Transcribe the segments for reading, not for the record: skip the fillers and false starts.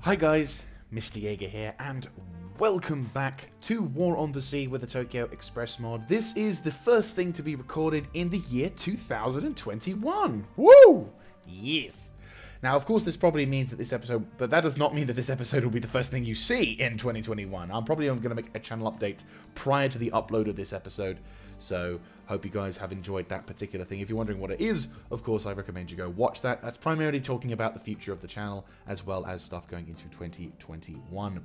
Hi guys, Mr. Jaeger here, and welcome back to War on the Sea with the Tokyo Express mod. This is the first thing to be recorded in the year 2021. Woo! Yes! Now, of course, this probably means that this episode, but that does not mean that this episode will be the first thing you see in 2021. I'm probably going to make a channel update prior to the upload of this episode, so hope you guys have enjoyed that particular thing. If you're wondering what it is, of course, I recommend you go watch that. That's primarily talking about the future of the channel, as well as stuff going into 2021.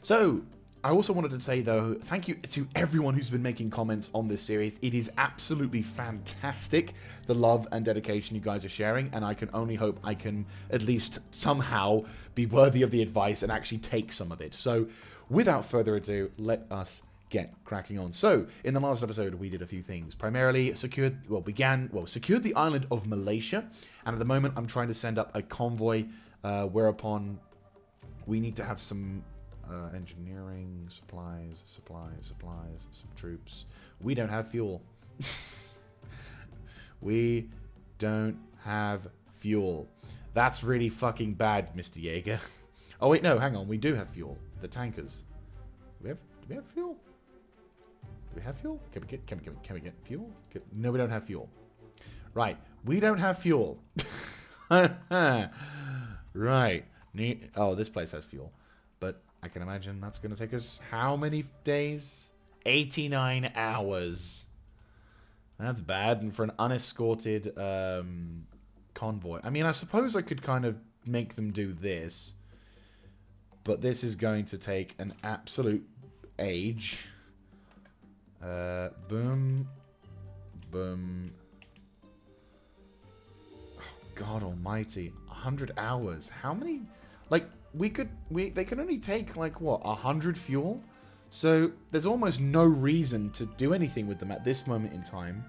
So, I also wanted to say, though, thank you to everyone who's been making comments on this series. It is absolutely fantastic, the love and dedication you guys are sharing, and I can only hope I can at least somehow be worthy of the advice and actually take some of it. So, without further ado, let us get cracking on. So, in the last episode, we did a few things. Primarily, secured the island of Malaysia, and at the moment, I'm trying to send up a convoy, whereupon we need to have some engineering, supplies, some troops. We don't have fuel. We don't have fuel. That's really fucking bad, Mr. Jaeger. Oh wait, no, hang on. We do have fuel. The tankers. Do we have fuel? Do we have fuel? Can we get fuel? No, we don't have fuel. Right. We don't have fuel. Right. Oh, this place has fuel. But I can imagine that's going to take us how many days? 89 hours. That's bad. And for an unescorted convoy. I mean, I suppose I could kind of make them do this. But this is going to take an absolute age. Boom. Boom. Oh, God almighty. 100 hours. How many? Like, they can only take, like, what, 100 fuel? So, there's almost no reason to do anything with them at this moment in time.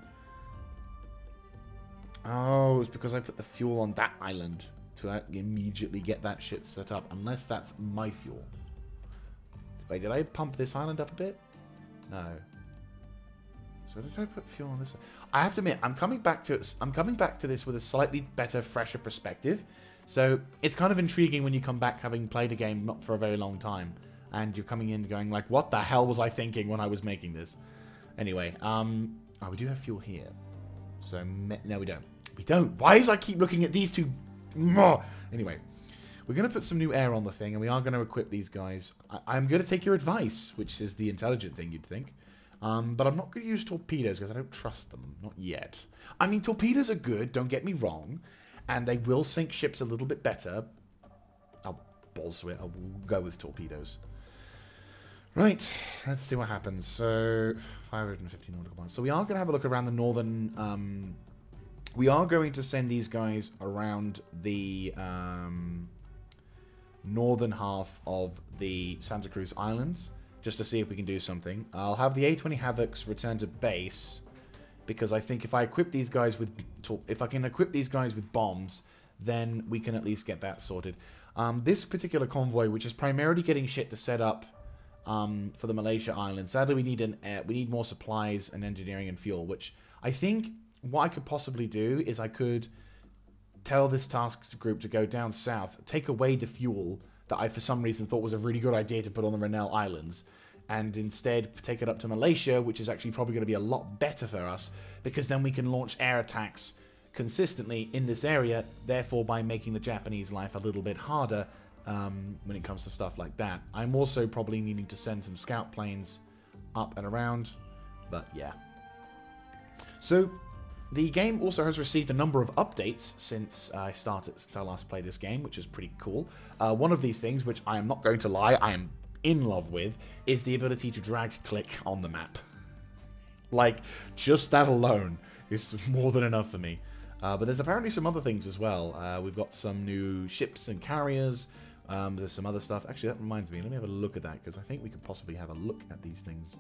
Oh, it's because I put the fuel on that island to immediately get that shit set up. Unless that's my fuel. Wait, did I pump this island up a bit? No. So did I put fuel on this? I have to admit, I'm coming back to this with a slightly better, fresher perspective. So it's kind of intriguing when you come back having played a game not for a very long time, and you're coming in going like, "What the hell was I thinking when I was making this?" Anyway, oh, we do have fuel here. So no, we don't. We don't. Why is I keep looking at these two? Anyway, we're going to put some new air on the thing, and we are going to equip these guys. I'm going to take your advice, which is the intelligent thing you'd think. But I'm not going to use torpedoes because I don't trust them. Not yet. I mean, torpedoes are good, don't get me wrong. And they will sink ships a little bit better. I'll balls to it. I'll go with torpedoes. Right. Let's see what happens. So, 550 nautical miles. So we are going to have a look around the northern... we are going to send these guys around the northern half of the Santa Cruz Islands, just to see if we can do something. I'll have the A-20 Havocs return to base, because I think if I equip these guys with... If I can equip these guys with bombs, then we can at least get that sorted. This particular convoy, which is primarily getting shit to set up for the Malaysia Islands, sadly we need more supplies and engineering and fuel, which I think what I could possibly do is I could tell this task group to go down south, take away the fuel that I for some reason thought was a really good idea to put on the Rennell Islands, and instead take it up to Malaysia, which is actually probably going to be a lot better for us, because then we can launch air attacks consistently in this area, therefore by making the Japanese life a little bit harder when it comes to stuff like that. I'm also probably needing to send some scout planes up and around, but yeah. So, the game also has received a number of updates since I last played this game, which is pretty cool. One of these things, which I am not going to lie, I am in love with, is the ability to drag-click on the map. Like, just that alone is more than enough for me. But there's apparently some other things as well. We've got some new ships and carriers. There's some other stuff. Actually, that reminds me. Let me have a look at that, because I think we could possibly have a look at these things.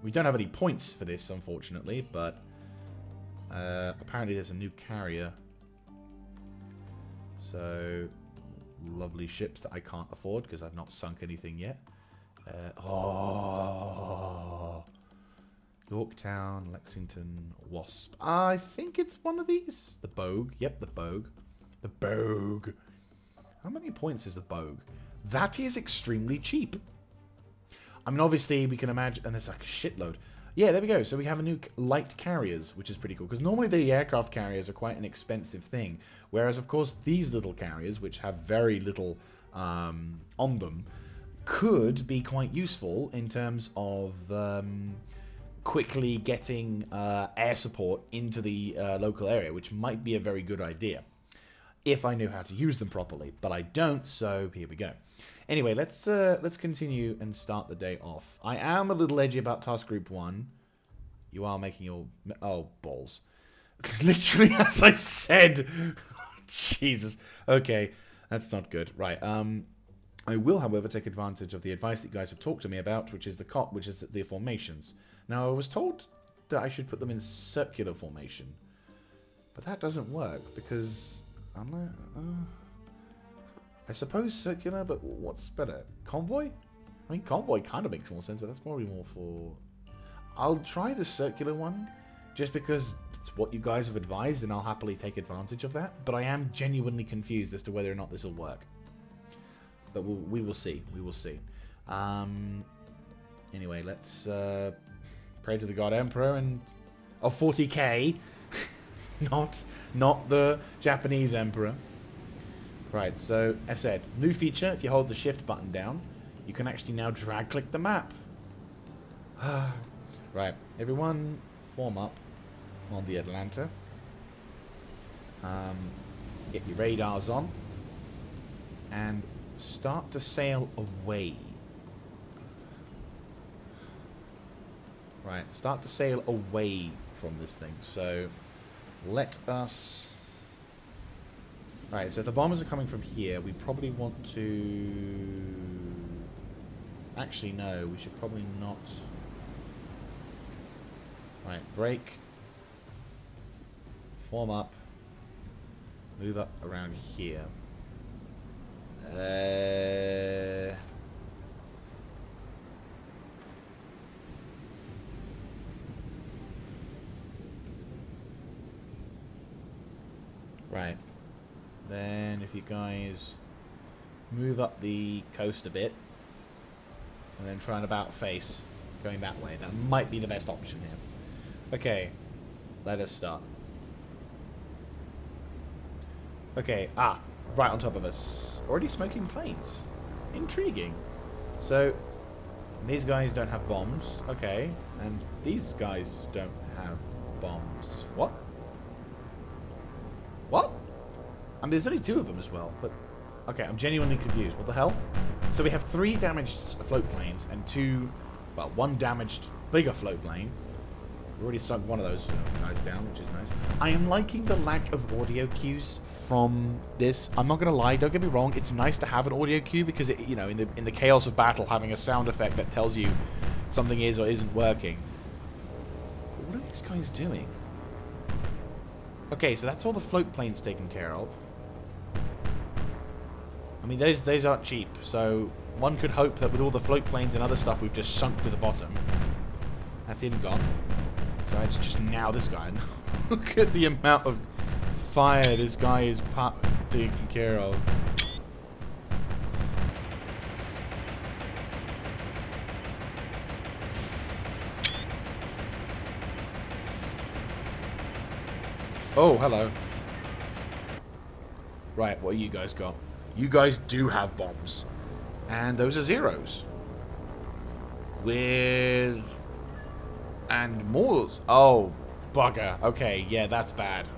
We don't have any points for this, unfortunately, but apparently there's a new carrier. So, lovely ships that I can't afford because I've not sunk anything yet. Yorktown, Lexington, Wasp. I think it's one of these. The Bogue. Yep, the Bogue. The Bogue. How many points is the Bogue? That is extremely cheap. I mean, obviously, we can imagine... And there's like a shitload. Yeah, there we go. So we have a new light carriers, which is pretty cool. Because normally the aircraft carriers are quite an expensive thing. Whereas, of course, these little carriers, which have very little on them, could be quite useful in terms of quickly getting air support into the local area, which might be a very good idea if I knew how to use them properly. But I don't, so here we go. Anyway, let's continue and start the day off. I am a little edgy about Task Group 1. You are making your... Oh, balls. Literally, as I said. Jesus. Okay, that's not good. Right, I will, however, take advantage of the advice that you guys have talked to me about, which is the formations. Now, I was told that I should put them in circular formation. But that doesn't work, because... I suppose circular, but what's better? Convoy? I mean, convoy kind of makes more sense, but that's probably more for... I'll try the circular one, just because it's what you guys have advised, and I'll happily take advantage of that. But I am genuinely confused as to whether or not this will work. But we will see. We will see. Anyway, let's pray to the God Emperor and... of 40k. not the Japanese Emperor. Right, so, as I said, new feature, if you hold the shift button down, you can actually now drag-click the map. Right, everyone form up on the Atlanta. Get your radars on. And start to sail away. Right, start to sail away from this thing. So, let us... Right, so if the bombers are coming from here, we probably want to... Actually, no, we should probably not... Right, break. Form up. Move up around here. Right. Then if you guys move up the coast a bit and then try and about face going that way, that might be the best option here. Okay, let us start. Okay, right on top of us. Already smoking planes. Intriguing. So, these guys don't have bombs. Okay, and these guys don't have bombs. What? What? I mean, there's only 2 of them as well, but... Okay, I'm genuinely confused. What the hell? So we have 3 damaged float planes and 2... Well, 1 damaged bigger float plane. We already sunk one of those guys down, which is nice. I am liking the lack of audio cues from this. I'm not going to lie, don't get me wrong. It's nice to have an audio cue because, it, you know, in the chaos of battle, having a sound effect that tells you something is or isn't working. But what are these guys doing? Okay, so that's all the float planes taken care of. I mean, those aren't cheap, so one could hope that with all the float planes and other stuff we've just sunk to the bottom. That's him gone. So it's just now this guy. Look at the amount of fire this guy is taking care of. Oh, hello. Right, what you guys got? You guys do have bombs. And those are zeros. With... And more. Oh, bugger. Okay, yeah, that's bad.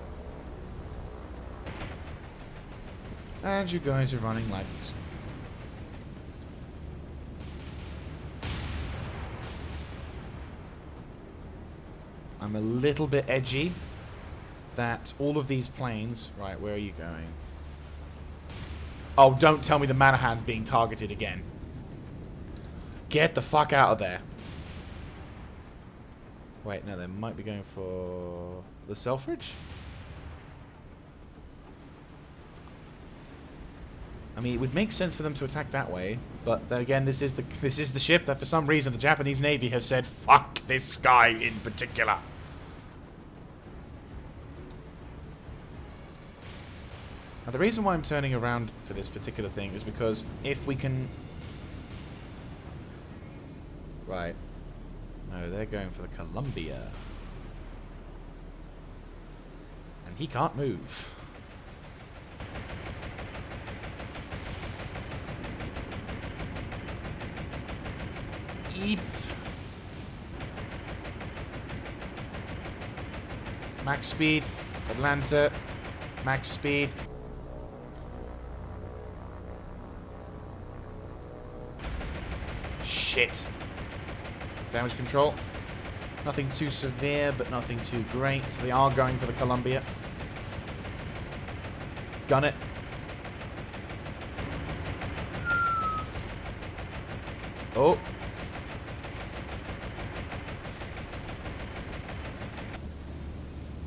And you guys are running like this. I'm a little bit edgy that all of these planes... Right, where are you going? Oh, don't tell me the Manahan's being targeted again. Get the fuck out of there. Wait, no, they might be going for the Selfridge? I mean, it would make sense for them to attack that way, but then again, this is the ship that for some reason the Japanese Navy has said, fuck this guy in particular. Now, the reason why I'm turning around for this particular thing is because if we can... Right. No, they're going for the Columbia. And he can't move. Eep. Max speed. Atlanta. Max speed. Shit. Damage control. Nothing too severe, but nothing too great. So they are going for the Columbia. Gun it. Oh.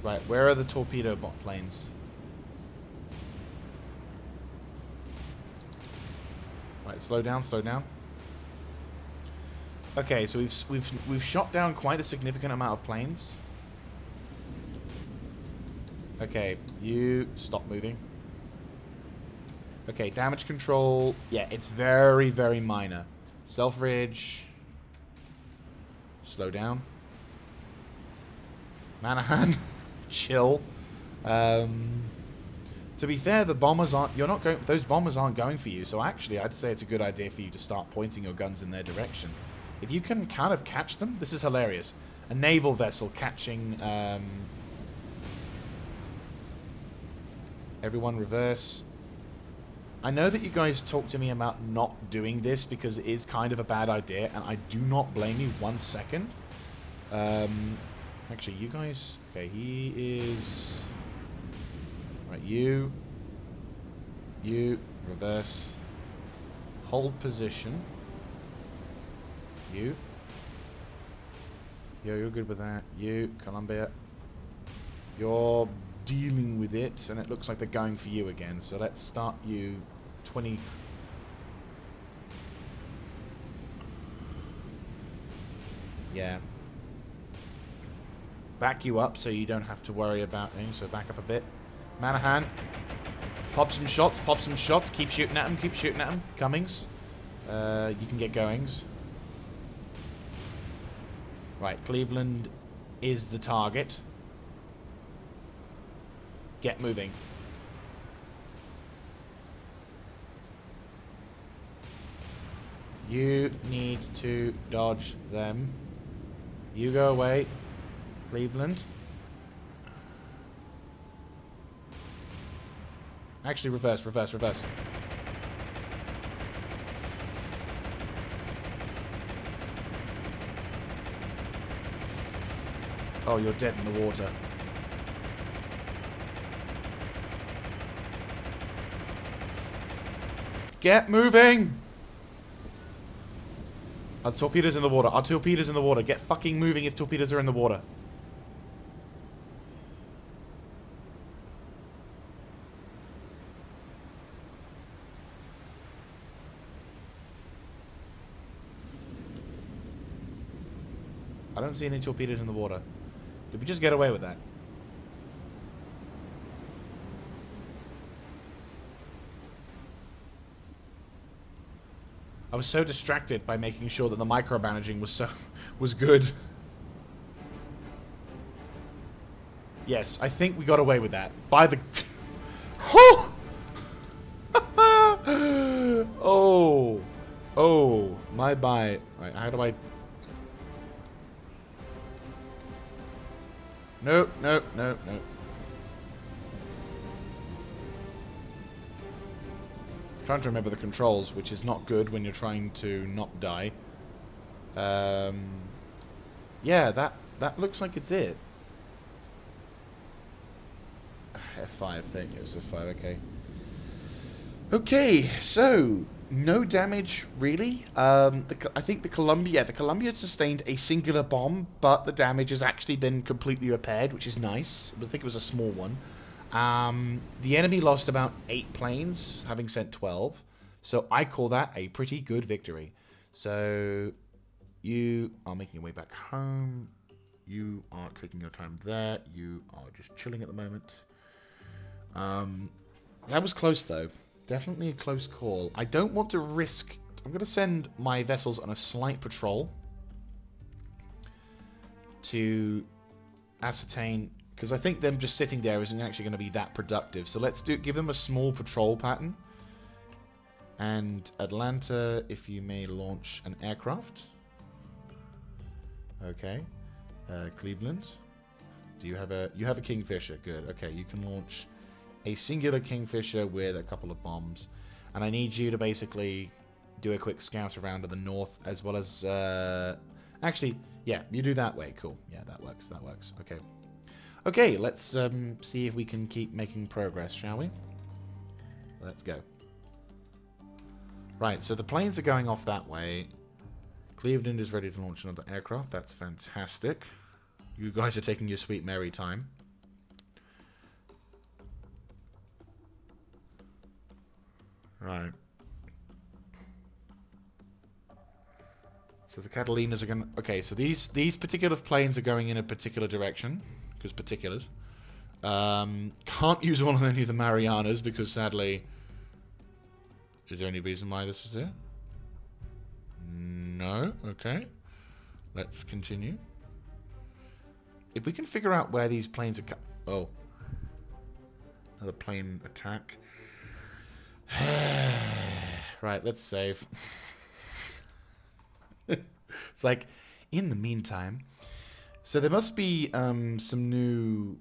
Right, where are the torpedo bot planes? Right, slow down, slow down. Okay, so we've shot down quite a significant amount of planes. Okay, you stop moving. Okay, damage control. Yeah, it's very, very minor. Self-ridge. Slow down. Manahan. Chill. To be fair, the bombers aren't... You're not going... Those bombers aren't going for you. So actually, I'd say it's a good idea for you to start pointing your guns in their direction. If you can kind of catch them... This is hilarious. A naval vessel catching... Everyone reverse. I know that you guys talk to me about not doing this because it is kind of a bad idea, and I do not blame you 1 second. Actually, you guys... Okay, he is... Right, you, reverse, hold position, you, yo, you're good with that, you, Columbia, you're dealing with it, and it looks like they're going for you again, so let's start you 20... Yeah. Back you up so you don't have to worry about things, so back up a bit. Manahan. Pop some shots, keep shooting at him, Cummings. You can get goings. Right, Cleveland is the target. Get moving. You need to dodge them. You go away, Cleveland. Actually, reverse. Oh, you're dead in the water. Get moving! Our torpedoes in the water. Get fucking moving if torpedoes are in the water. I don't see any torpedoes in the water. Did we just get away with that? I was so distracted by making sure that the micromanaging was good. Yes, I think we got away with that. By the... Oh! Oh, my bye. Right, how do I... Nope. Trying to remember the controls, which is not good when you're trying to not die. Yeah, that looks like it's it. F5, there it goes, F5, okay. Okay, so no damage really. I think the Columbia sustained a singular bomb, but the damage has actually been completely repaired, which is nice. I think it was a small one. The enemy lost about 8 planes, having sent 12. So I call that a pretty good victory. So you are making your way back home. You are taking your time there. You are just chilling at the moment. That was close, though. Definitely a close call. I don't want to risk... I'm going to send my vessels on a slight patrol to ascertain... Because I think them just sitting there isn't actually going to be that productive. So let's give them a small patrol pattern. And Atlanta, if you may launch an aircraft. Okay. Cleveland. Do you have a... You have a Kingfisher. Good. Okay, you can launch a singular Kingfisher with a couple of bombs. And I need you to basically do a quick scout around to the north, as well as... Actually, yeah, you do that way. Cool. Yeah, that works. That works. Okay. Okay, let's see if we can keep making progress, shall we? Let's go. Right, so the planes are going off that way. Cleveland is ready to launch another aircraft. That's fantastic. You guys are taking your sweet merry time. Right. So the Catalinas are going to... Okay, so these particular planes are going in a particular direction. Because particulars. Can't use one on any of the Marianas because sadly... Is there any reason why this is there? No? Okay. Let's continue. If we can figure out where these planes are... Oh. Another plane attack. Right, let's save. It's like, in the meantime... So there must be some new...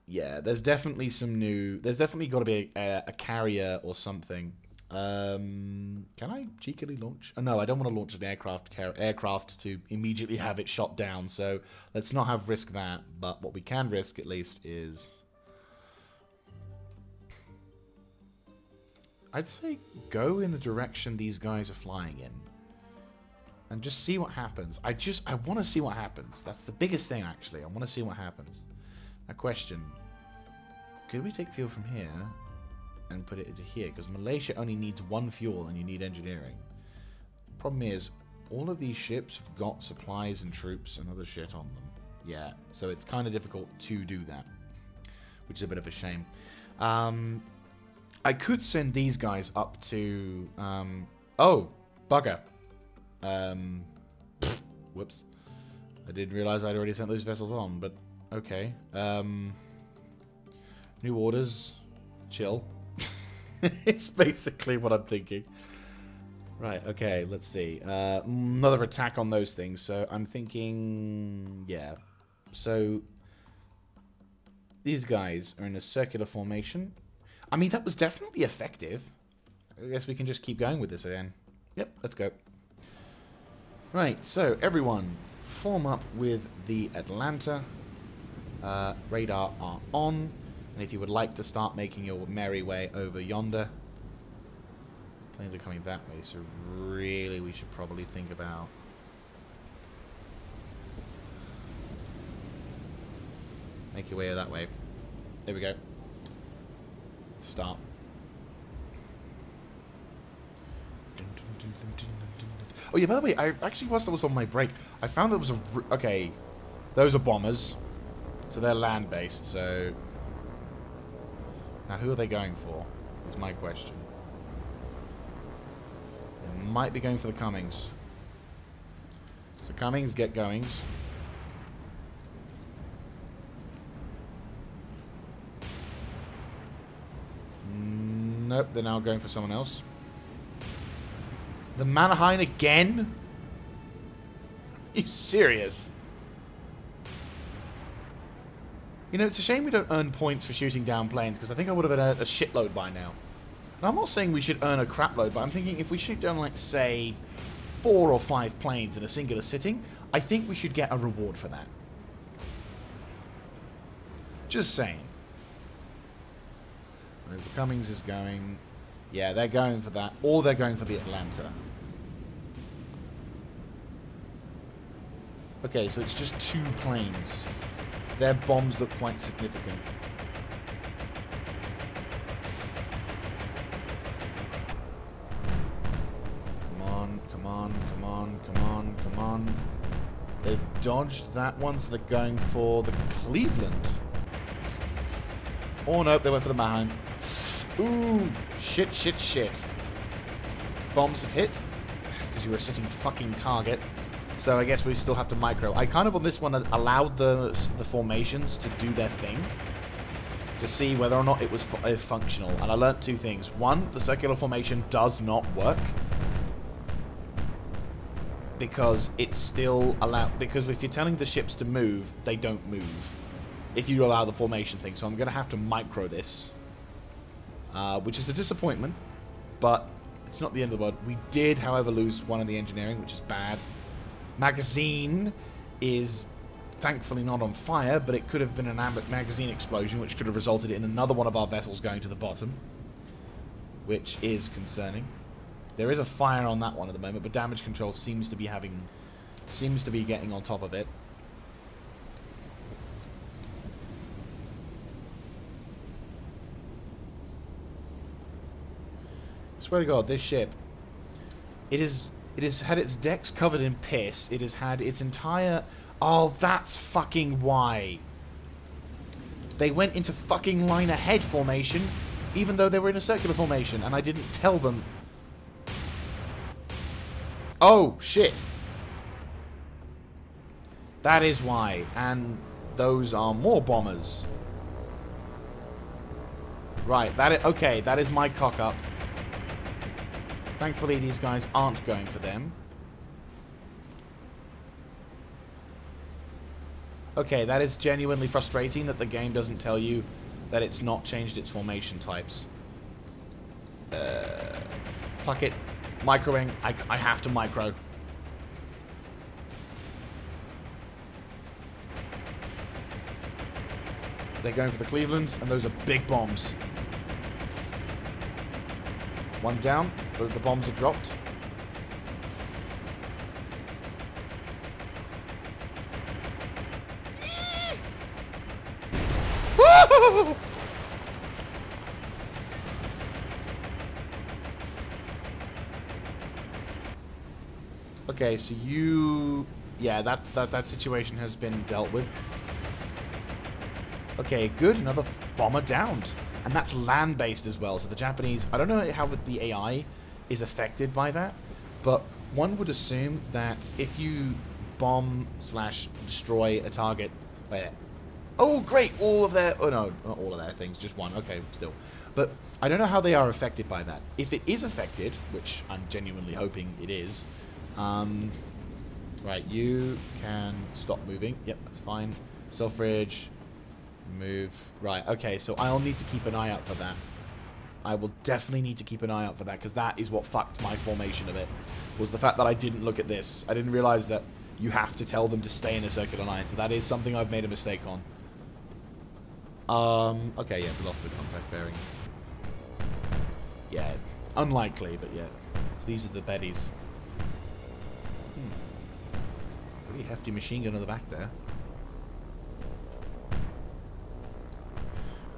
Yeah, there's definitely some new... There's definitely got to be a carrier or something. Can I cheekily launch? Oh, no, I don't want to launch an aircraft to immediately have it shot down. So let's not have risk that. But what we can risk, at least, is... I'd say go in the direction these guys are flying in. And just see what happens. I want to see what happens. That's the biggest thing, actually. I want to see what happens. A question. Could we take fuel from here and put it into here? Because Malaysia only needs one fuel and you need engineering. Problem is, all of these ships have got supplies and troops and other shit on them. Yeah, so it's kind of difficult to do that. Which is a bit of a shame. I could send these guys up to... oh, bugger. Whoops. I didn't realize I'd already sent those vessels on, but okay. New orders. Chill. It's basically what I'm thinking. Right, okay, let's see. Another attack on those things, so I'm thinking... Yeah. So, these guys are in a circular formation. I mean, that was definitely effective. I guess we can just keep going with this again. Yep, let's go. Right, so everyone, form up with the Atlanta. Radar are on. And if you would like to start making your merry way over yonder. Planes are coming that way, so really we should probably think about... Make your way that way. There we go. Start. Oh yeah, by the way, I actually, whilst I was on my break, I found there was a... Okay, those are bombers. So they're land-based, so... Now who are they going for, is my question. They might be going for the Cummings. So Cummings, get goings. Nope, they're now going for someone else. The Mannerheim again? Are you serious? You know, it's a shame we don't earn points for shooting down planes, because I think I would have earned a shitload by now. Now, I'm not saying we should earn a crapload, but I'm thinking if we shoot down, like, say, 4 or 5 planes in a singular sitting, I think we should get a reward for that. Just saying. The Cummings is going... Yeah, they're going for that. Or they're going for the Atlanta. Okay, so it's just 2 planes. Their bombs look quite significant. Come on, come on, come on, come on, come on. They've dodged that one, so they're going for the Cleveland. Oh no, they went for the Manheim. Ooh, shit, shit, shit. Bombs have hit, because you were a sitting fucking target. So I guess we still have to micro. I kind of on this one allowed the formations to do their thing, to see whether or not it was functional. And I learnt two things. One, the circular formation does not work, because it's still allowed, because if you're telling the ships to move, they don't move if you allow the formation thing. So I'm going to have to micro this, which is a disappointment, but it's not the end of the world. We did, however, lose one of the engineering, which is bad. Magazine is thankfully not on fire, but it could have been an magazine explosion, which could have resulted in another one of our vessels going to the bottom, which is concerning. There is a fire on that one at the moment, but damage control seems to be getting on top of it. Swear to God, this ship, it has had its decks covered in piss. It has had its entire... Oh, that's fucking why. They went into fucking line ahead formation, even though they were in a circular formation, and I didn't tell them. Oh, shit. That is why. And those are more bombers. Right, okay, that is my cock up. Thankfully, these guys aren't going for them. Okay, that is genuinely frustrating that the game doesn't tell you that it's not changed its formation types. Fuck it. Microing. I have to micro. They're going for the Cleveland, and those are big bombs. One down, but the bombs are dropped. Okay, so you... Yeah, that situation has been dealt with. Okay, good. Another bomber downed. And that's land-based as well. So the Japanese... I don't know how the AI is affected by that, but one would assume that if you bomb/destroy a target... Wait. Oh, great! All of their... Oh, no. Not all of their things. Just one. Okay, still. But I don't know how they are affected by that. If it is affected, which I'm genuinely hoping it is... right, you can stop moving. Yep, that's fine. Self-ridge... Move. Right, okay, so I'll need to keep an eye out for that. I will definitely need to keep an eye out for that, because that is what fucked my formation a bit. Was the fact that I didn't look at this. I didn't realize that you have to tell them to stay in a circular line. So that is something I've made a mistake on. Okay, yeah, we lost the contact bearing. Yeah, unlikely, but yeah. So these are the beddies. Pretty hefty machine gun in the back there.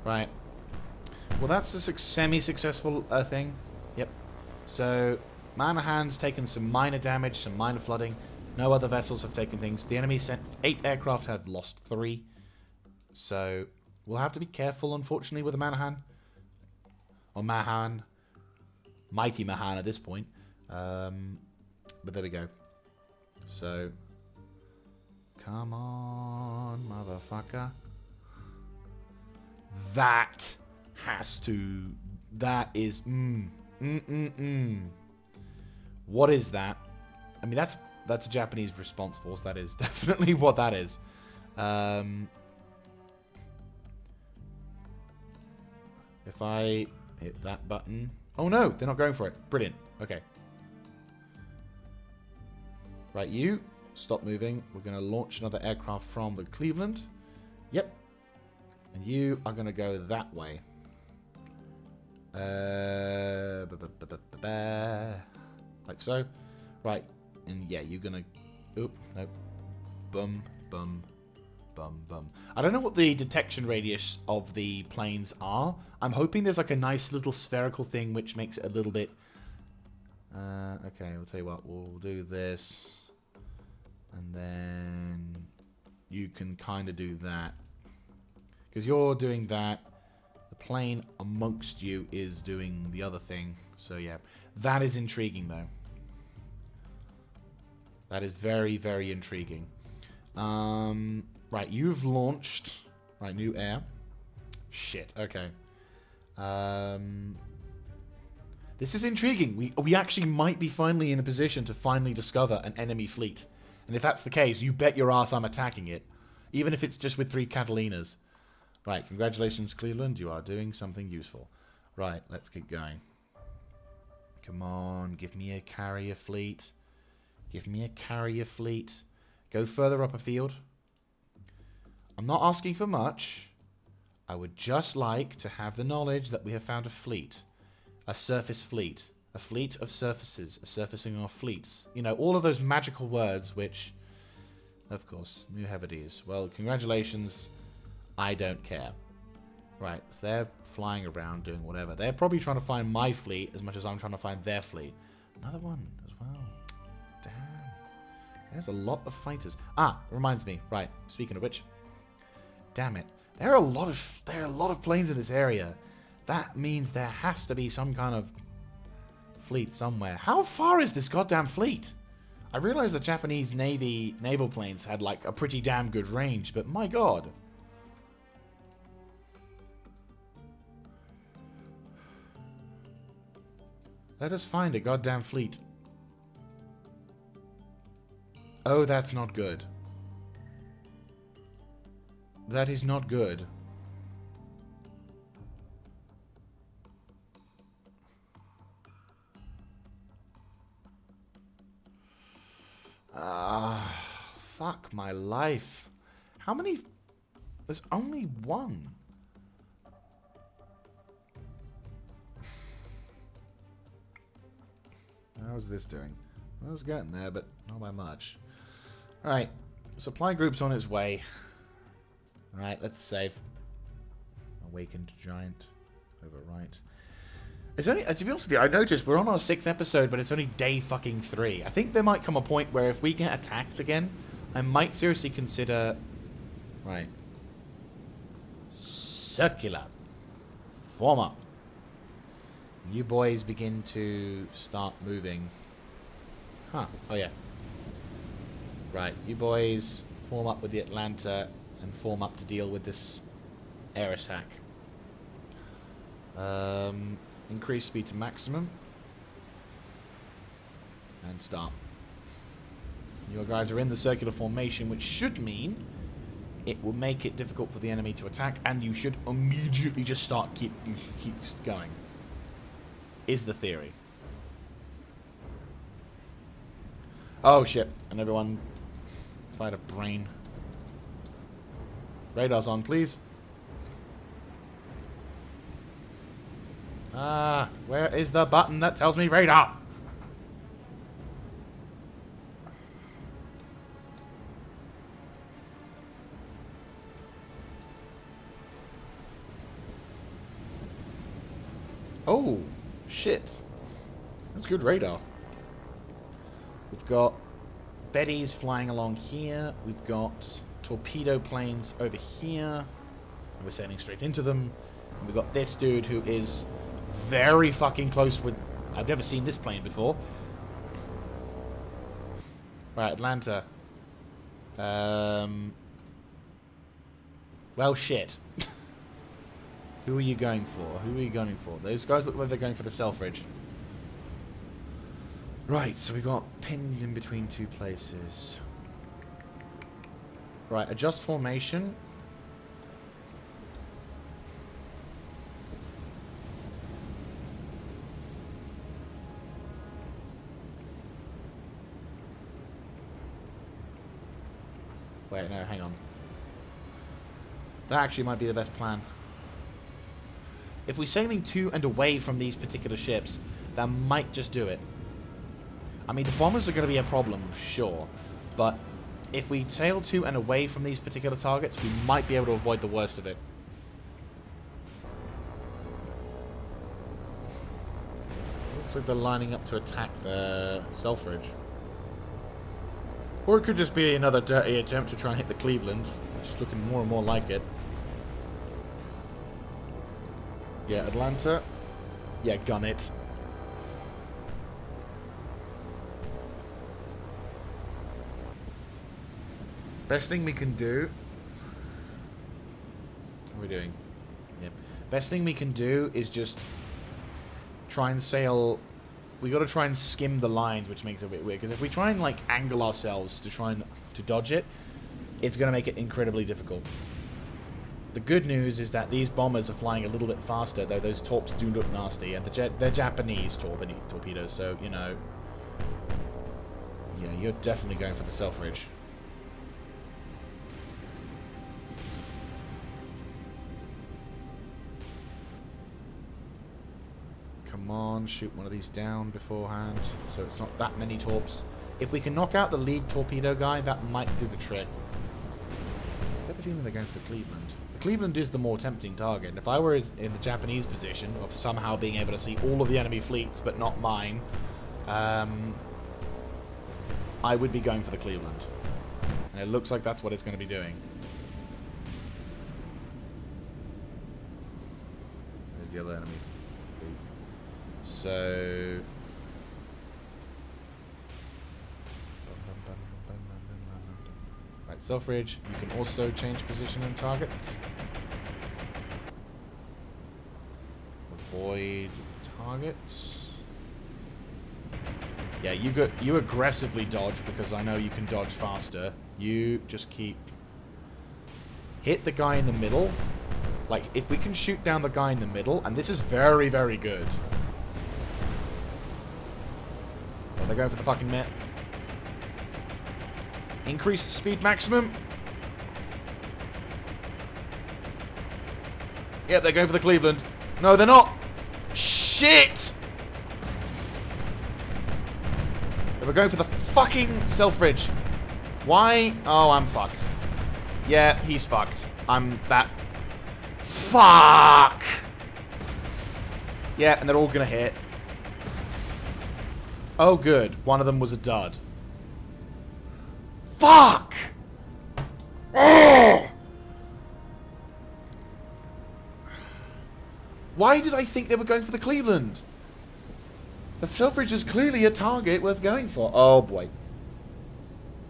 Right. Well, that's a semi-successful thing. Yep. So, Manahan's taken some minor damage, some minor flooding. No other vessels have taken things. The enemy sent 8 aircraft, have lost 3. So, we'll have to be careful, unfortunately, with the Manahan. Or Mahan. Mighty Mahan at this point. But there we go. So, come on, motherfucker. That has to... That is... What is that? I mean, that's a Japanese response force. That is definitely what that is. If I hit that button... Oh, no! They're not going for it. Brilliant. Okay. Right, you. Stop moving. We're going to launch another aircraft from the Cleveland. Yep. And you are going to go that way. Like so. Right. And yeah, you're going to... Oop, nope. Bum, bum, bum, bum. I don't know what the detection radius of the planes are. I'm hoping there's like a nice little spherical thing which makes it a little bit... okay, we'll tell you what. We'll do this. And then you can kind of do that. Because you're doing that. The plane amongst you is doing the other thing. So yeah, that is intriguing though. That is very, very intriguing. Right, you've launched. Right, new air. Shit, okay. This is intriguing. We actually might be finally in a position to finally discover an enemy fleet. And if that's the case, you bet your ass I'm attacking it. Even if it's just with 3 Catalinas. Right, congratulations, Cleveland. You are doing something useful. Right, let's get going. Come on, give me a carrier fleet. Give me a carrier fleet. Go further up a field. I'm not asking for much. I would just like to have the knowledge that we have found a fleet. A surface fleet. A fleet of surfaces. Surfacing our fleets. You know, all of those magical words which... Of course, New Hebrides. Well, congratulations. I don't care. Right, so they're flying around doing whatever. They're probably trying to find my fleet as much as I'm trying to find their fleet. Another one as well. Damn. There's a lot of fighters. Ah, reminds me. Right, speaking of which. Damn it. There are a lot of planes in this area. That means there has to be some kind of fleet somewhere. How far is this goddamn fleet? I realized the Japanese naval planes had like a pretty damn good range, but my god. Let us find a goddamn fleet. Oh, that's not good. That is not good. Fuck my life. How many? There's only one. How's this doing? I was getting there, but not by much. Alright. Supply group's on its way. Alright, let's save. Awakened Giant. Overwrite. It's only, to be honest with you, I noticed we're on our 6th episode, but it's only day fucking 3. I think there might come a point where if we get attacked again, I might seriously consider... Right. Circular. Form up. You boys begin to start moving. Huh. Oh, yeah. Right. You boys form up with the Atlanta and form up to deal with this air attack. Increase speed to maximum. And start. You guys are in the circular formation, which should mean it will make it difficult for the enemy to attack, and you should immediately just start keep going. Is the theory. Oh shit. And everyone, if I had a brain. Radar's on, please. Ah, where is the button that tells me radar? Oh, shit. That's good radar. We've got Betties flying along here. We've got torpedo planes over here. And we're sailing straight into them. And we've got this dude who is very fucking close with... I've never seen this plane before. Right, Atlanta. Well, shit. Who are you going for? Who are you going for? Those guys look like they're going for the Selfridge. Right, so we got pinned in between 2 places. Right, adjust formation. Wait, no, hang on. That actually might be the best plan. If we're sailing to and away from these particular ships, that might just do it. I mean, the bombers are going to be a problem, sure. But if we sail to and away from these particular targets, we might be able to avoid the worst of it. Looks like they're lining up to attack the Selfridge. Or it could just be another dirty attempt to try and hit the Cleveland. It's looking more and more like it. Yeah, Atlanta. Yeah, gun it. Best thing we can do... What are we doing? Yep. Best thing we can do is just try and sail... We got to try and skim the lines, which makes it a bit weird. Because if we try and, like, angle ourselves to try and to dodge it, it's going to make it incredibly difficult. The good news is that these bombers are flying a little bit faster, though those torps do look nasty. And they're Japanese torpedoes, so, you know... Yeah, you're definitely going for the self-ridge. Come on, shoot one of these down beforehand, so it's not that many torps. If we can knock out the lead torpedo guy, that might do the trick. I get the feeling they're going for the Cleveland. The Cleveland is the more tempting target. If I were in the Japanese position of somehow being able to see all of the enemy fleets, but not mine, I would be going for the Cleveland. And it looks like that's what it's going to be doing. There's the other enemy. So... Right, self-ridge. You can also change position and targets. Avoid targets. Yeah, you aggressively dodge because I know you can dodge faster. You just keep... Hit the guy in the middle. Like, if we can shoot down the guy in the middle, and this is very, very good. Oh, they're going for the fucking net. Increase the speed maximum. Yep, they're going for the Cleveland. No, they're not. Shit! They were going for the fucking self-ridge. Why? Oh, I'm fucked. Yeah, he's fucked. I'm that... Fuck! Yeah, and they're all gonna hit. Oh, good. One of them was a dud. Fuck! Oh! Why did I think they were going for the Cleveland? The self-ridge is clearly a target worth going for. Oh, boy.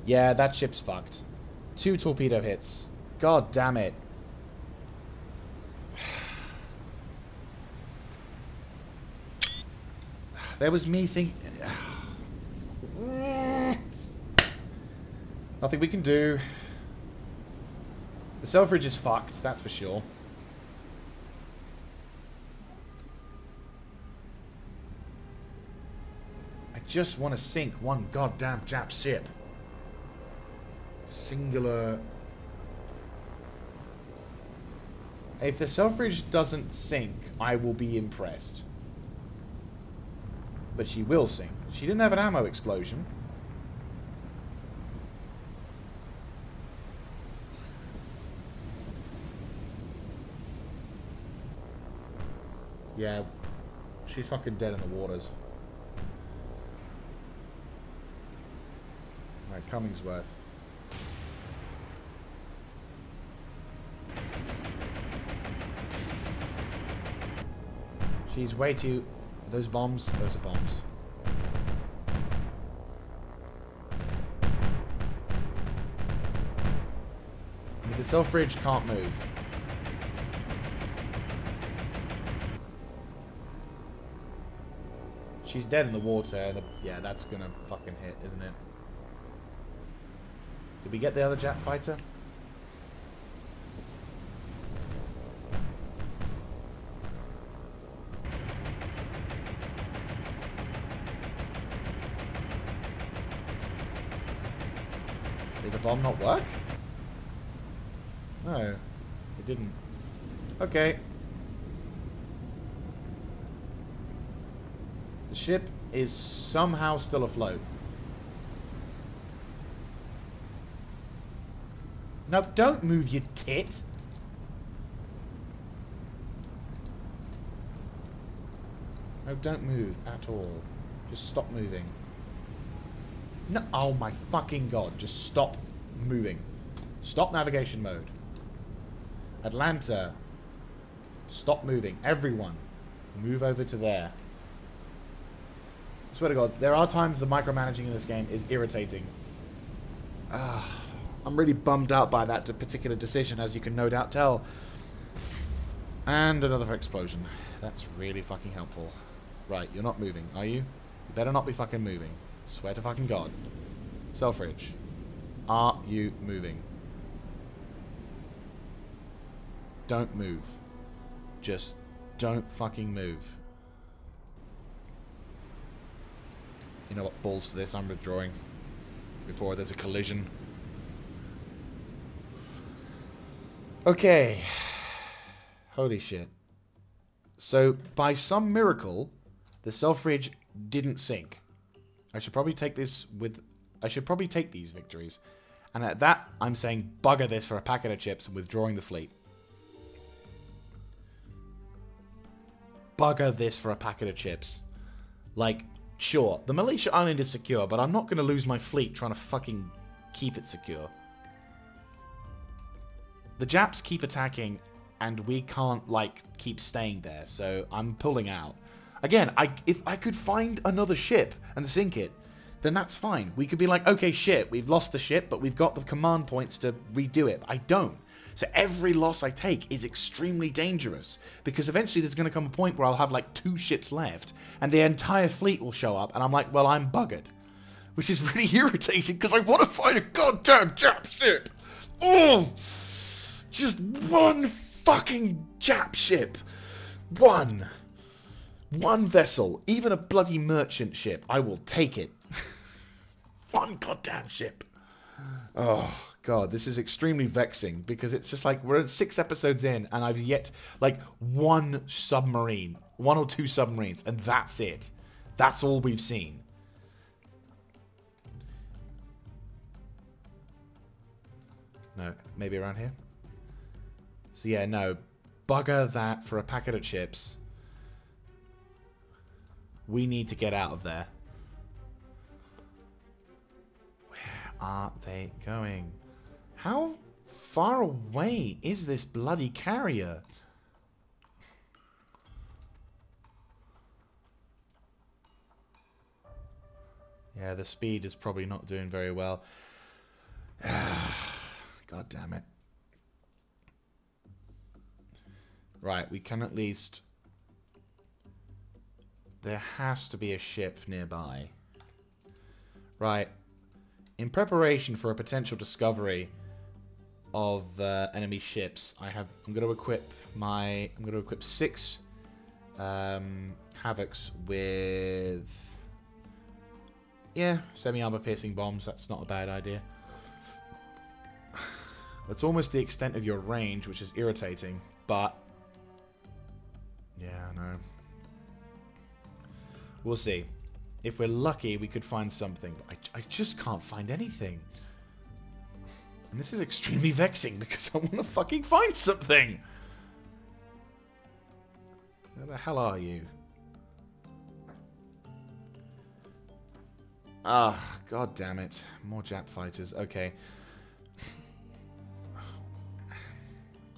Yeah, that ship's fucked. 2 torpedo hits. God damn it. There was me thinking... Nothing we can do. The self-ridge is fucked, that's for sure. I just want to sink one goddamn Jap ship. Singular... If the self-ridge doesn't sink, I will be impressed. But she will sink. She didn't have an ammo explosion. Yeah, she's fucking dead in the waters. Alright, Cummingsworth. She's way too... Those bombs? Those are bombs. I mean, the self-ridge can't move. She's dead in the water. Yeah, that's gonna fucking hit, isn't it? Did we get the other Jap fighter? Did the bomb not work? No, it didn't. Okay. The ship is somehow still afloat. No, don't move, you tit. No, don't move at all. Just stop moving. No, oh my fucking god. Just stop moving. Stop navigation mode. Atlanta. Stop moving. Everyone. Move over to there. I swear to God, there are times the micromanaging in this game is irritating. I'm really bummed out by that particular decision, as you can no doubt tell. And another explosion. That's really fucking helpful. Right, you're not moving, are you? You better not be fucking moving. Swear to fucking God. Selfridge. Are you moving? Don't move. Just don't fucking move. You know what? Balls to this. I'm withdrawing. Before there's a collision. Okay. Holy shit. So, by some miracle, the Selfridge didn't sink. I should probably take this with... I should probably take these victories. And at that, I'm saying bugger this for a packet of chips and withdrawing the fleet. Bugger this for a packet of chips. Like, sure, the Malaysia Island is secure, but I'm not going to lose my fleet trying to fucking keep it secure. The Japs keep attacking, and we can't, like, keep staying there, so I'm pulling out. Again, if I could find another ship and sink it, then that's fine. We could be like, okay, shit, we've lost the ship, but we've got the command points to redo it. I don't. So every loss I take is extremely dangerous, because eventually there's going to come a point where I'll have like 2 ships left, and the entire fleet will show up, and I'm like, well, I'm buggered. Which is really irritating, because I want to find a goddamn Jap ship. Oh! Just one fucking Jap ship. One vessel. Even a bloody merchant ship. I will take it. One goddamn ship. Oh, God. This is extremely vexing, because it's just like we're 6 episodes in, and I've yet, like, 1 submarine. 1 or 2 submarines, and that's it. That's all we've seen. No, maybe around here? So yeah, no. Bugger that for a packet of chips. We need to get out of there. Where are they going? How far away is this bloody carrier? Yeah, the speed is probably not doing very well. God damn it. Right, we can at least... There has to be a ship nearby. Right. In preparation for a potential discovery of enemy ships, I'm going to equip my... I'm going to equip 6 Havocs with... Yeah, semi-armor piercing bombs. That's not a bad idea. That's almost the extent of your range, which is irritating, but... Yeah, no. We'll see. If we're lucky, we could find something. But I just can't find anything. And this is extremely vexing, because I want to fucking find something. Where the hell are you? Ah, god damn it. More Jap fighters. Okay.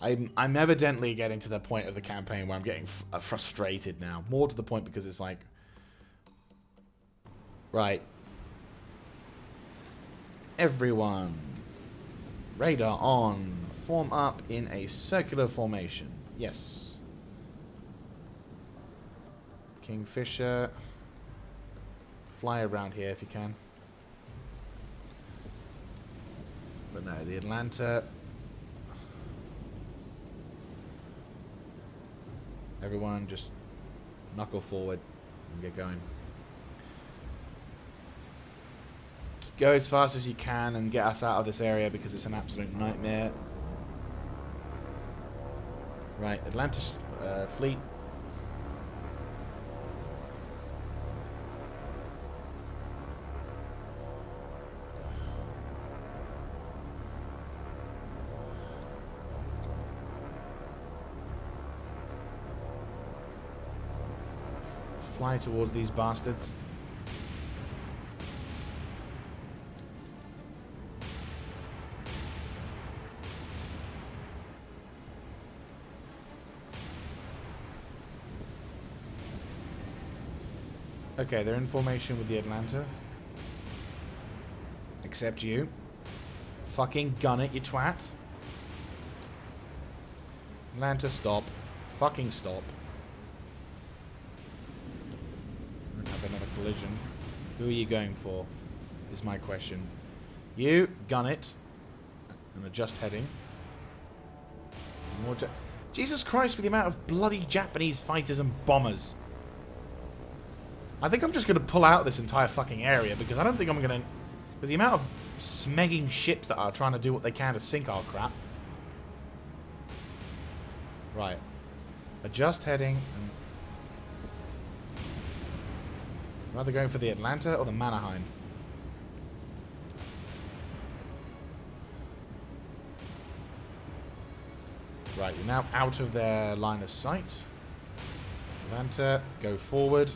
I'm evidently getting to the point of the campaign where I'm getting frustrated now. More to the point because it's like... Right. Everyone. Radar on. Form up in a circular formation. Yes. Kingfisher. Fly around here if you can. But no, the Atlanta... Everyone just knuckle forward and get going. Go as fast as you can and get us out of this area because it's an absolute nightmare. Right, Atlantis fleet. Fly towards these bastards. Okay, they're in formation with the Atlanta. Except you. Fucking gun it, you twat. Atlanta, stop. Fucking stop. Don't have another collision. Who are you going for? Is my question. You, gun it. And adjust heading. More Jesus Christ, with the amount of bloody Japanese fighters and bombers. I think I'm just going to pull out this entire fucking area because I don't think I'm going to... With the amount of smegging ships that are trying to do what they can to sink our crap. Right. Adjust heading. And rather going for the Atlanta or the Mannerheim? Right, you're now out of their line of sight. Atlanta, go forward.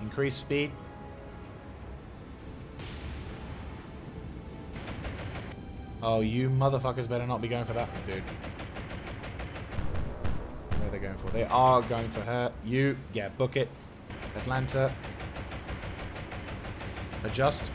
Increase speed. Oh, you motherfuckers better not be going for that, dude. What are they going for? They are going for her. You, yeah, book it. Atlanta. Adjust.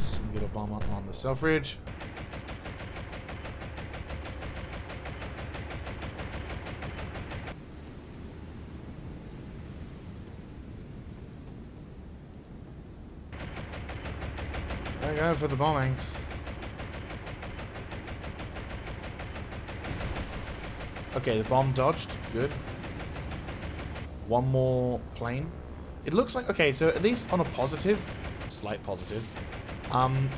Singular bomber on the Selfridge. They're going for the bombing. Okay, the bomb dodged. Good. One more plane. It looks like... Okay, so at least on a positive, slight positive,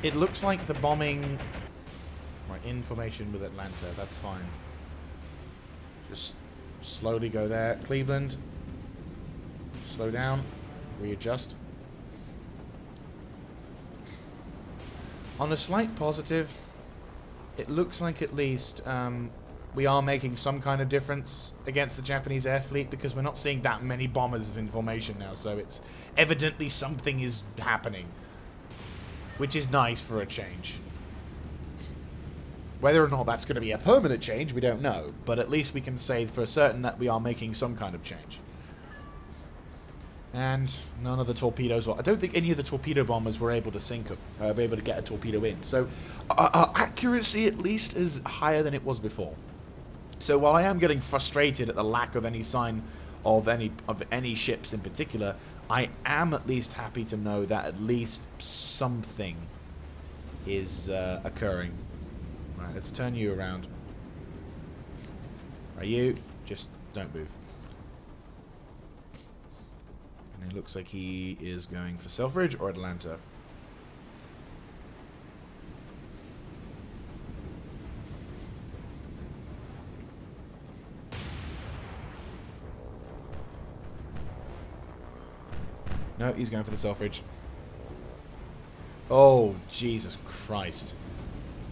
it looks like the bombing... Right, in formation with Atlanta. That's fine. Just slowly go there. Cleveland. Slow down. Readjust. On a slight positive, it looks like at least we are making some kind of difference against the Japanese air fleet because we're not seeing that many bombers in formation now, so it's evidently something is happening, which is nice for a change. Whether or not that's going to be a permanent change, we don't know, but at least we can say for certain that we are making some kind of change. And none of the torpedoes... I don't think any of the torpedo bombers were able to sink them, be able to get a torpedo in. So our accuracy at least is higher than it was before. So while I am getting frustrated at the lack of any sign of any ships in particular, I am at least happy to know that at least something is occurring. Right, let's turn you around. Right, you just don't move. And it looks like he is going for Selfridge or Atlanta. No, he's going for the Selfridge. Oh, Jesus Christ.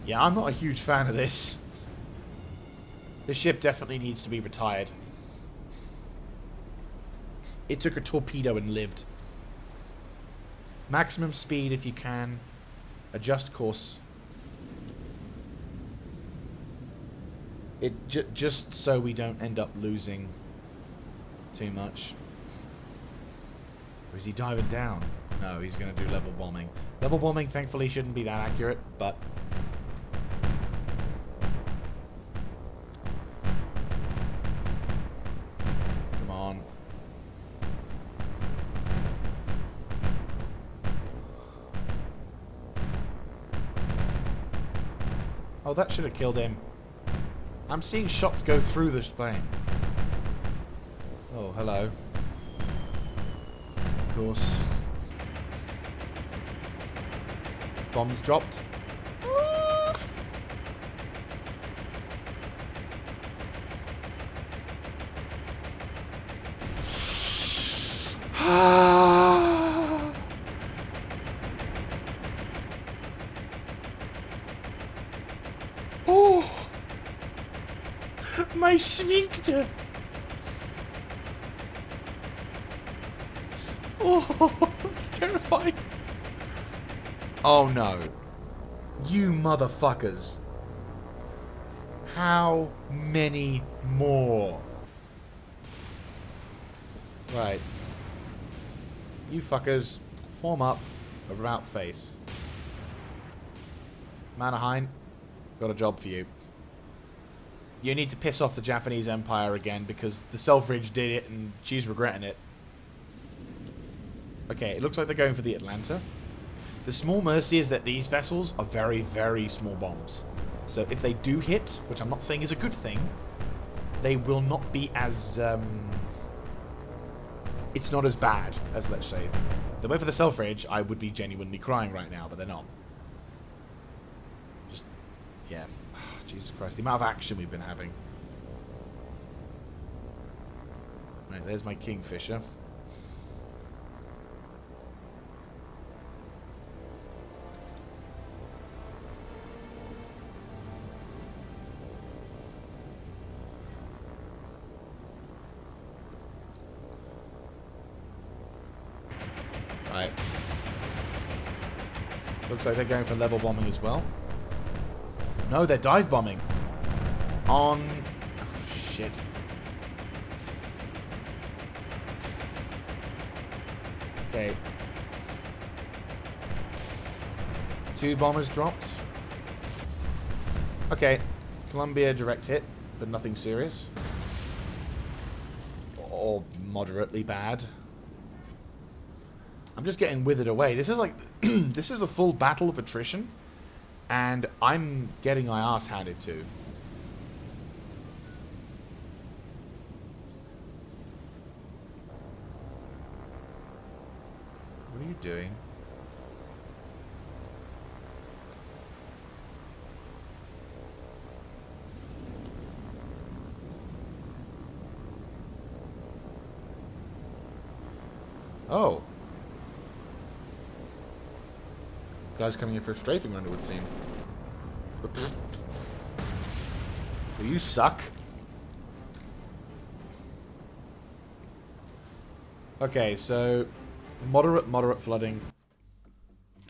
Yeah, I'm not a huge fan of this. This ship definitely needs to be retired. It took a torpedo and lived. Maximum speed if you can. Adjust course. It just so we don't end up losing too much. Or is he diving down? No, he's going to do level bombing. Level bombing, thankfully, shouldn't be that accurate, but... Come on. Oh, that should have killed him. I'm seeing shots go through this plane. Oh, hello. Of course. Bombs dropped. Oh, my sphincter. Oh, that's terrifying. Oh no. You motherfuckers. How many more? Right. You fuckers, form up about face. Mannerheim, got a job for you. You need to piss off the Japanese Empire again because the Selfridge did it and she's regretting it. Okay, it looks like they're going for the Atlanta. The small mercy is that these vessels are very, very small bombs. So if they do hit, which I'm not saying is a good thing, they will not be as... it's not as bad as, let's say... If they went for the Selfridge, I would be genuinely crying right now, but they're not. Just... yeah. Jesus Christ, the amount of action we've been having. Right, there's my Kingfisher. Right. Looks like they're going for level bombing as well. No, they're dive bombing. On... oh, shit. Okay. 2 bombers dropped. Okay. Columbia direct hit, but nothing serious. Or moderately bad. I'm just getting withered away. This is like... this is a full battle of attrition. And I'm getting my ass handed to. What are you doing? Oh. Guys coming in for a strafing run, it would seem. Well, you suck. Okay, so moderate flooding.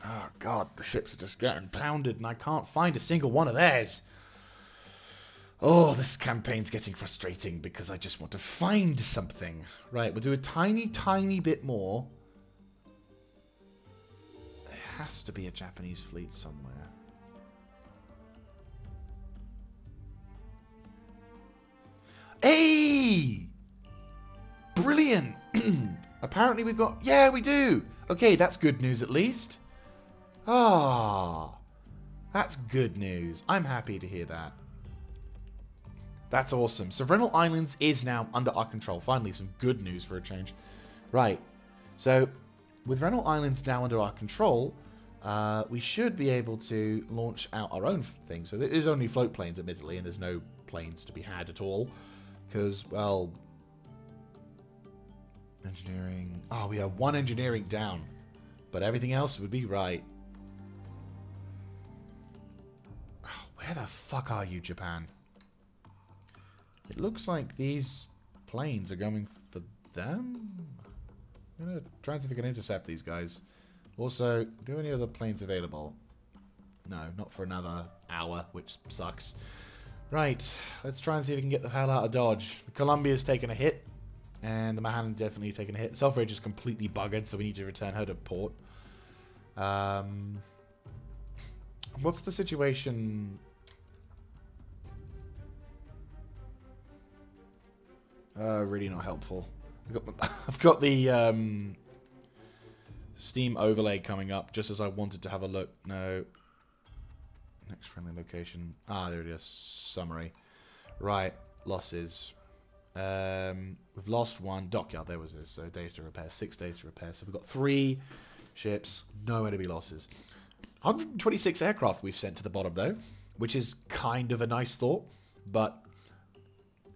Oh god, the ships are just getting pounded and I can't find a single one of theirs. Oh, this campaign's getting frustrating because I just want to find something. Right, we'll do a tiny bit more. Has to be a Japanese fleet somewhere. Hey! Brilliant! Apparently we've got... yeah, we do! Okay, that's good news at least. Ah, that's good news. I'm happy to hear that. That's awesome. So Several Islands is now under our control. Finally, some good news for a change. Right. So, with Renal Islands now under our control... we should be able to launch out our own thing. So there is only float planes, admittedly, and there's no planes to be had at all. Because, well... engineering... oh, we have 1 engineering down. But everything else would be right. Oh, where the fuck are you, Japan? It looks like these planes are going for them. I'm going to try and see if we can intercept these guys. Also, do any other planes available? No, not for another hour, which sucks. Right, let's try and see if we can get the hell out of Dodge. Columbia's taken a hit, and the Manhattan definitely taken a hit. Selfridge is completely buggered, so we need to return her to port. What's the situation? Really not helpful. I've got the... Steam overlay coming up just as I wanted to have a look. No. Next friendly location. Ah, there it is. Summary. Right. Losses. We've lost 1. Dockyard. There was this. So days to repair. 6 days to repair. So we've got 3 ships. No enemy losses. 126 aircraft we've sent to the bottom, though, which is kind of a nice thought, but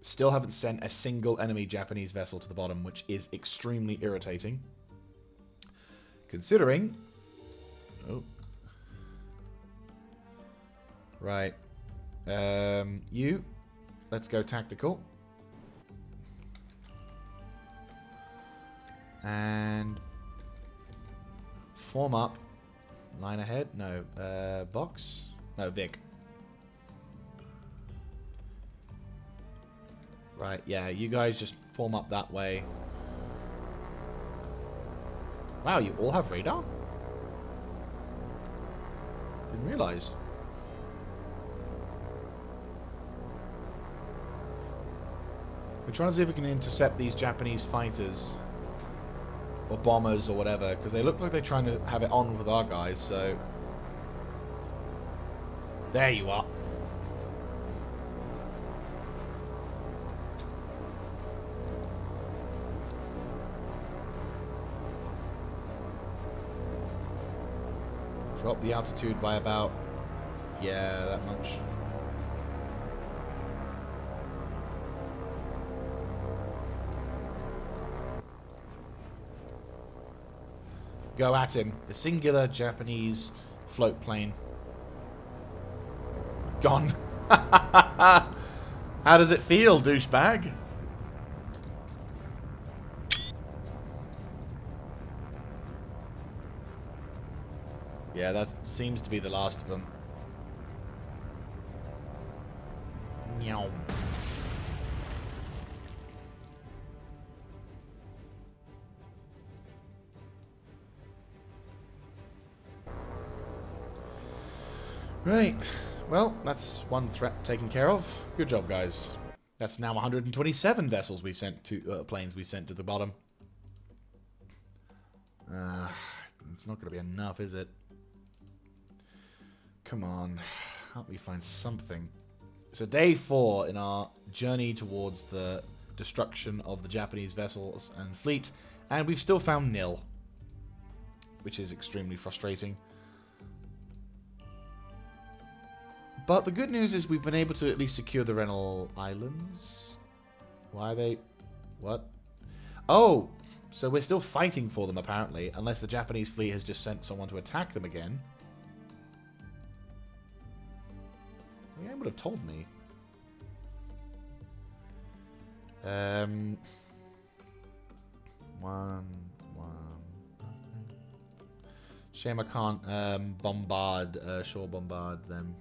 still haven't sent a single enemy Japanese vessel to the bottom, which is extremely irritating. Considering... Oh. Right. You. Let's go tactical. And... form up. Line ahead. No. Box. No, Vic. Right, yeah, you guys just form up that way. Wow, you all have radar? Didn't realize. We're trying to see if we can intercept these Japanese fighters. Or bombers or whatever, because they look like they're trying to have it on with our guys, so... There you are. Drop the altitude by about... yeah, that much. Go at him. A singular Japanese float plane. Gone. How does it feel, douchebag? Yeah, that seems to be the last of them. Meow. Right. Well, that's one threat taken care of. Good job, guys. That's now 127 vessels we've sent to planes we've sent to the bottom. It's not going to be enough, is it? Come on. Help me find something. So day 4 in our journey towards the destruction of the Japanese vessels and fleet, and we've still found nil, which is extremely frustrating. But the good news is we've been able to at least secure the Renal Islands. Why are they... what? Oh! So we're still fighting for them, apparently, unless the Japanese fleet has just sent someone to attack them again. Yeah, would have told me. Shame I can't bombard, shore bombard them.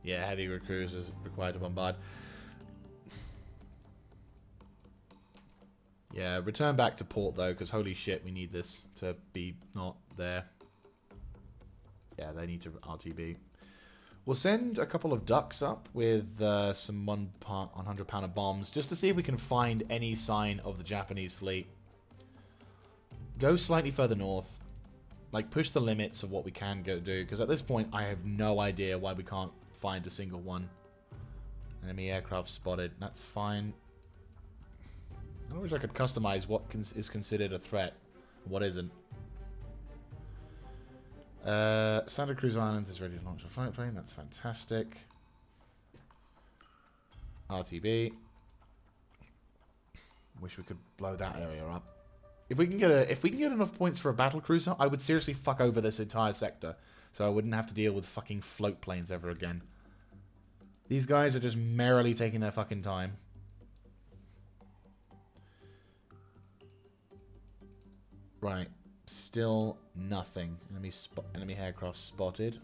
Yeah, heavy cruisers required to bombard. Yeah, return back to port though, because holy shit, we need this to be not there. Yeah, they need to RTB. We'll send a couple of ducks up with some 100-pounder bombs, just to see if we can find any sign of the Japanese fleet. Go slightly further north. Like, push the limits of what we can go do, because at this point, I have no idea why we can't find a single one. Enemy aircraft spotted. That's fine. I wish I could customize what is considered a threat and what isn't. Santa Cruz Island is ready to launch a flight plane. That's fantastic. RTB. Wish we could blow that area up. If we can get enough points for a battle cruiser, I would seriously fuck over this entire sector, so I wouldn't have to deal with fucking float planes ever again. These guys are just merrily taking their fucking time. Right. Still nothing. Enemy aircraft spotted.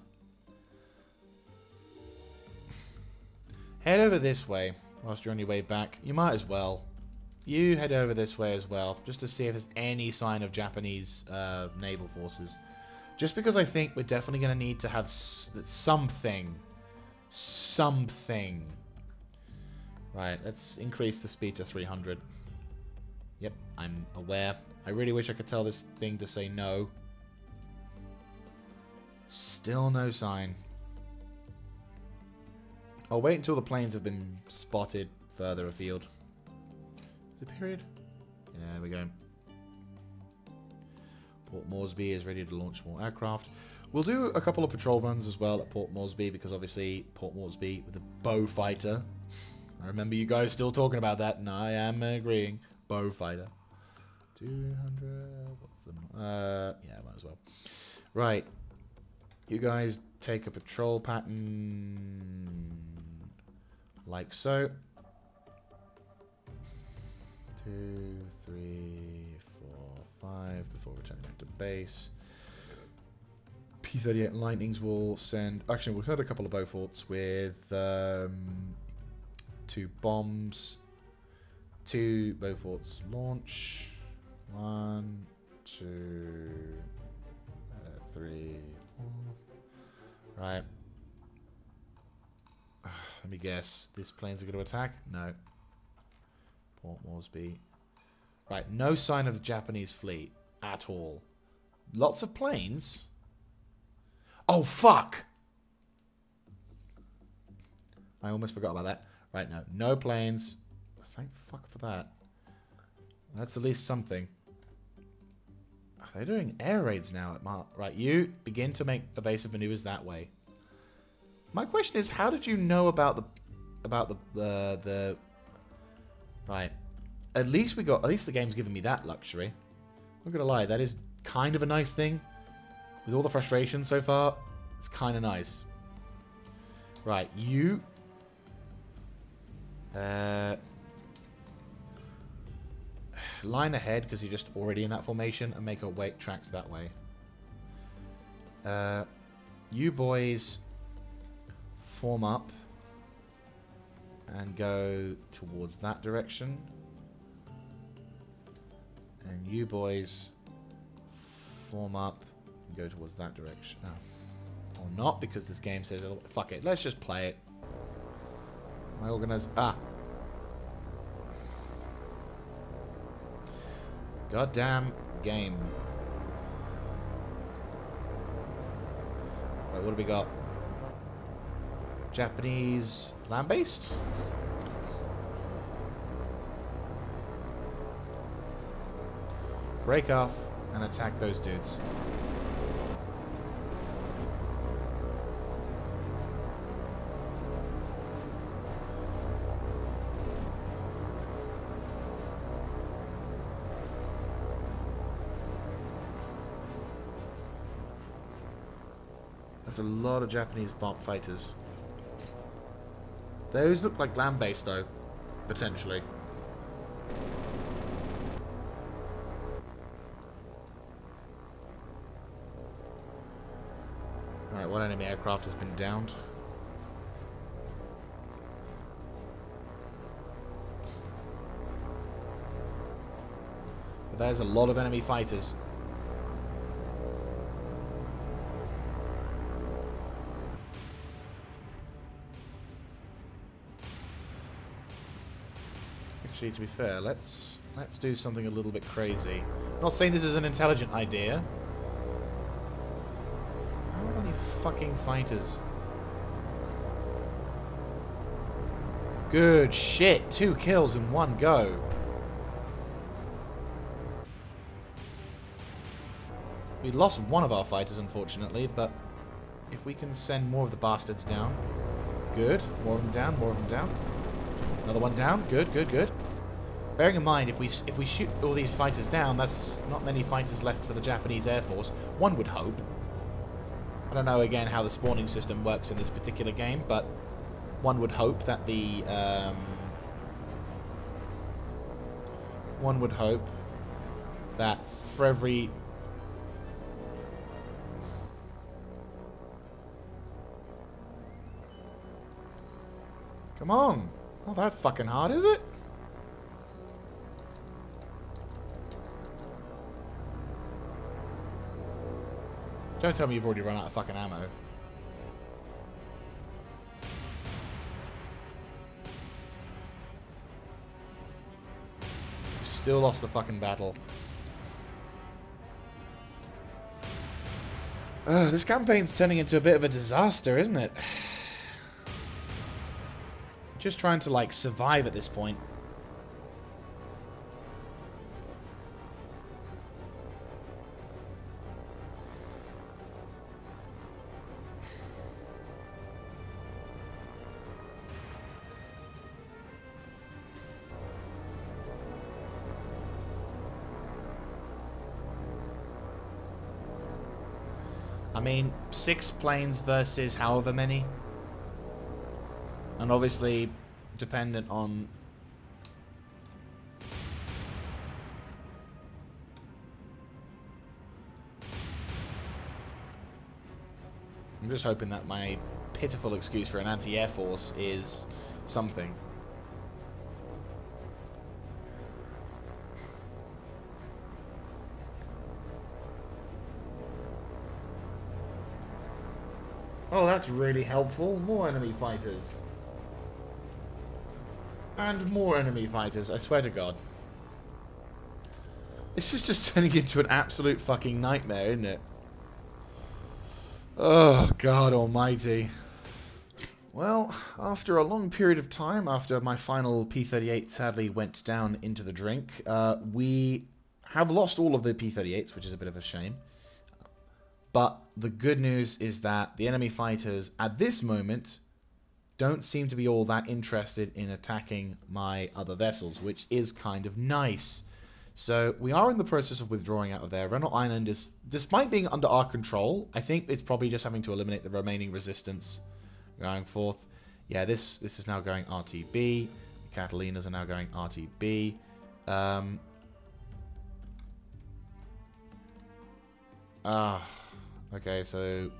Head over this way whilst you're on your way back. You might as well. You head over this way as well, just to see if there's any sign of Japanese naval forces. Just because I think we're definitely going to need to have something. Something. Right, let's increase the speed to 300. Yep, I'm aware. I really wish I could tell this thing to say no. Still no sign. I'll wait until the planes have been spotted further afield. Is it period? Yeah, there we go. Port Moresby is ready to launch more aircraft. We'll do a couple of patrol runs as well at Port Moresby, because obviously Port Moresby with a bow fighter. I remember you guys still talking about that, and I am agreeing. Bow fighter. 200. What's the... yeah, might as well. Right. You guys take a patrol pattern like so. 2, 3, 4, 5 before returning back to base. P-38 Lightnings will send... Actually, we'll send a couple of Beauforts with 2 bombs. 2 Beauforts launch. 1, 2, 3, 4. Right. Let me guess. This plane's going to attack? No. Port Moresby. Right. No sign of the Japanese fleet at all. Lots of planes. Oh, fuck! I almost forgot about that. Right, no. No planes. Thank fuck for that. That's at least something. They're doing air raids now at Mar... Right, you begin to make evasive maneuvers that way. My question is, how did you know about the... Right. At least the game's given me that luxury. I'm not gonna lie, that is kind of a nice thing. With all the frustration so far, it's kind of nice. Right, you... line ahead, because you're just already in that formation, and make our weight tracks that way. You boys form up and go towards that direction. And you boys form up and go towards that direction. Oh. Or not, because this game says... Fuck it, let's just play it. My organizer... Ah! Goddamn game. Right, what do we got? Japanese land-based? Break off and attack those dudes. That's a lot of Japanese bomb fighters. Those look like land-based, though. Potentially. Alright, one enemy aircraft has been downed. But there's a lot of enemy fighters. Actually, to be fair, let's do something a little bit crazy. I'm not saying this is an intelligent idea. How many fucking fighters? Good shit. 2 kills in one go. We lost one of our fighters, unfortunately, but if we can send more of the bastards down. Good. More of them down, more of them down. Another one down. Good, good, good. Bearing in mind, if we shoot all these fighters down, that's not many fighters left for the Japanese Air Force. One would hope. I don't know, again, how the spawning system works in this particular game, but one would hope that the... one would hope that for every... Come on! Not that fucking hard, is it? Don't tell me you've already run out of fucking ammo. You still lost the fucking battle. This campaign's turning into a bit of a disaster, isn't it? Just trying to, like, survive at this point. I mean, 6 planes versus however many. And obviously, dependent on... I'm just hoping that my pitiful excuse for an anti-air force is something. Oh, that's really helpful. More enemy fighters. And more enemy fighters, I swear to God. This is just turning into an absolute fucking nightmare, isn't it? Oh, God almighty. Well, after a long period of time, after my final P-38 sadly went down into the drink, we have lost all of the P-38s, which is a bit of a shame. But the good news is that the enemy fighters, at this moment, don't seem to be all that interested in attacking my other vessels, which is kind of nice. So we are in the process of withdrawing out of there. Renault Island is, despite being under our control, I think it's probably just having to eliminate the remaining resistance going forth. Yeah, this is now going RTB. Catalinas are now going RTB. Okay, so...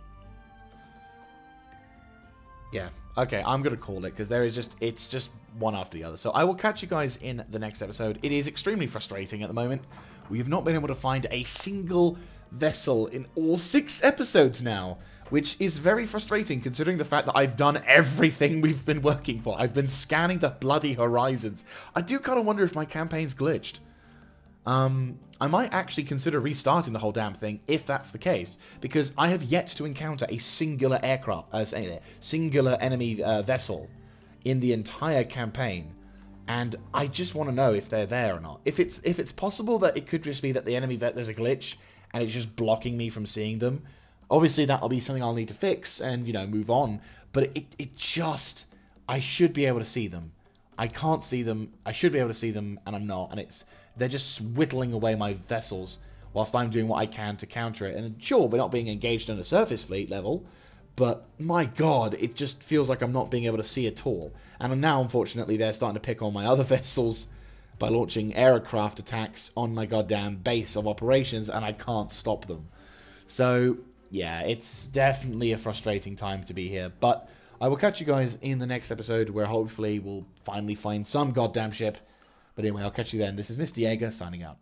yeah, okay, I'm going to call it, because there is just, it's just one after the other. So I will catch you guys in the next episode. It is extremely frustrating at the moment. We have not been able to find a single vessel in all 6 episodes now, which is very frustrating considering the fact that I've done everything we've been working for. I've been scanning the bloody horizons. I do kind of wonder if my campaign's glitched. I might actually consider restarting the whole damn thing if that's the case, because I have yet to encounter a singular aircraft, singular enemy vessel in the entire campaign, and I just want to know if they're there or not. If it's possible that it could just be that the enemy there's a glitch and it's just blocking me from seeing them, obviously that'll be something I'll need to fix and, you know, move on. But it just, I should be able to see them. I can't see them. I should be able to see them, and I'm not. And they're just whittling away my vessels whilst I'm doing what I can to counter it. And sure, we're not being engaged on a surface fleet level, but my God, it just feels like I'm not being able to see at all. And now, unfortunately, they're starting to pick on my other vessels by launching aircraft attacks on my goddamn base of operations, and I can't stop them. So, yeah, it's definitely a frustrating time to be here. But I will catch you guys in the next episode, where hopefully we'll finally find some goddamn ship. But anyway, I'll catch you then. This is Mr. Jaeger, signing out.